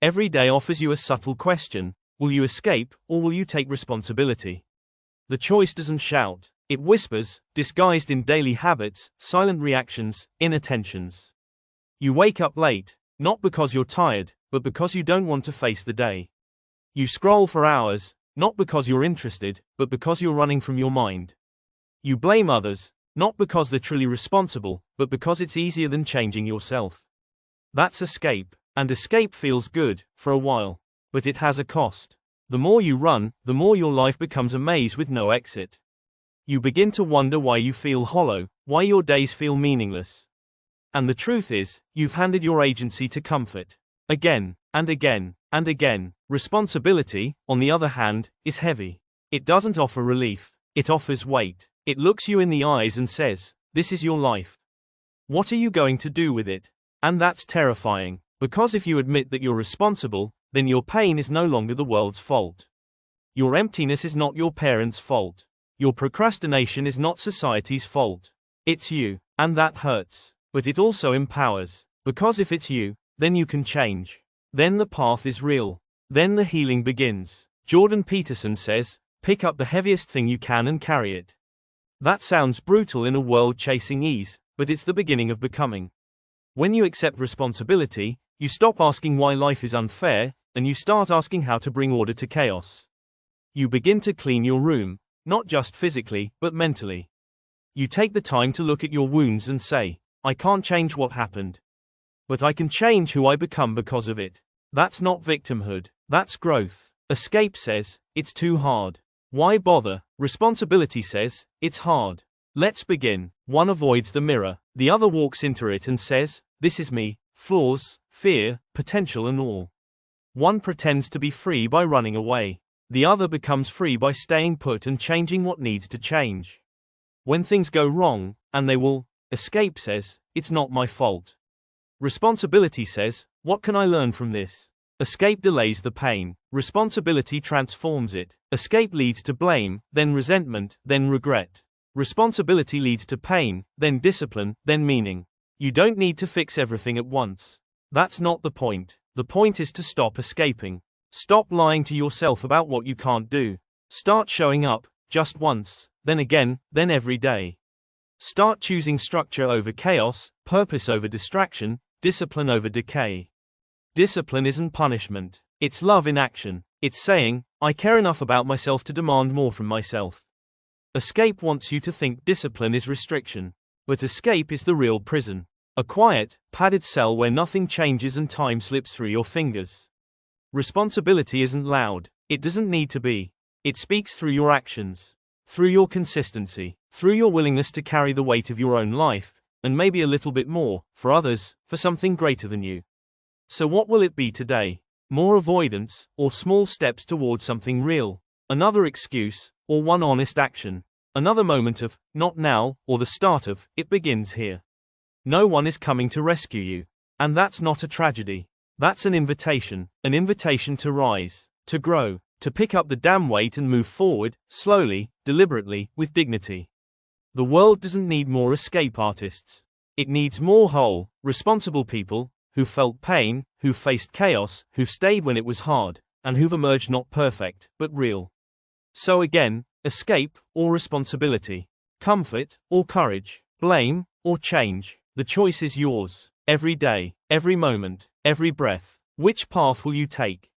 Every day offers you a subtle question: will you escape, or will you take responsibility? The choice doesn't shout, it whispers, disguised in daily habits, silent reactions, inattentions. You wake up late, not because you're tired, but because you don't want to face the day. You scroll for hours, not because you're interested, but because you're running from your mind. You blame others, not because they're truly responsible, but because it's easier than changing yourself. That's escape, and escape feels good, for a while. But it has a cost. The more you run, the more your life becomes a maze with no exit. You begin to wonder why you feel hollow, why your days feel meaningless. And the truth is, you've handed your agency to comfort. Again, and again, and again. Responsibility, on the other hand, is heavy. It doesn't offer relief, it offers weight. It looks you in the eyes and says, this is your life. What are you going to do with it? And that's terrifying, because if you admit that you're responsible, then your pain is no longer the world's fault. Your emptiness is not your parents' fault. Your procrastination is not society's fault. It's you, and that hurts. But it also empowers, because if it's you, then you can change. Then the path is real. Then the healing begins. Jordan Peterson says, pick up the heaviest thing you can and carry it. That sounds brutal in a world chasing ease, but it's the beginning of becoming. When you accept responsibility, you stop asking why life is unfair, and you start asking how to bring order to chaos. You begin to clean your room, not just physically, but mentally. You take the time to look at your wounds and say, I can't change what happened, but I can change who I become because of it. That's not victimhood, that's growth. Escape says, it's too hard. Why bother? Responsibility says, it's hard. Let's begin. One avoids the mirror, the other walks into it and says, this is me, flaws, fear, potential and all. One pretends to be free by running away. The other becomes free by staying put and changing what needs to change. When things go wrong, and they will, escape says, it's not my fault. Responsibility says, what can I learn from this? Escape delays the pain, responsibility transforms it. Escape leads to blame, then resentment, then regret. Responsibility leads to pain, then discipline, then meaning. You don't need to fix everything at once. That's not the point. The point is to stop escaping. Stop lying to yourself about what you can't do. Start showing up, just once, then again, then every day. Start choosing structure over chaos, purpose over distraction, discipline over decay. Discipline isn't punishment. It's love in action. It's saying, I care enough about myself to demand more from myself. Escape wants you to think discipline is restriction. But escape is the real prison. A quiet, padded cell where nothing changes and time slips through your fingers. Responsibility isn't loud. It doesn't need to be. It speaks through your actions, through your consistency, through your willingness to carry the weight of your own life, and maybe a little bit more, for others, for something greater than you. So what will it be today? More avoidance, or small steps towards something real? Another excuse, or one honest action? Another moment of, not now, or the start of, it begins here. No one is coming to rescue you. And that's not a tragedy. That's an invitation to rise, to grow, to pick up the damn weight and move forward, slowly, deliberately, with dignity. The world doesn't need more escape artists. It needs more whole, responsible people, who felt pain, who faced chaos, who stayed when it was hard, and who've emerged not perfect, but real. So again, escape, or responsibility? Comfort, or courage? Blame, or change? The choice is yours. Every day, every moment, every breath. Which path will you take?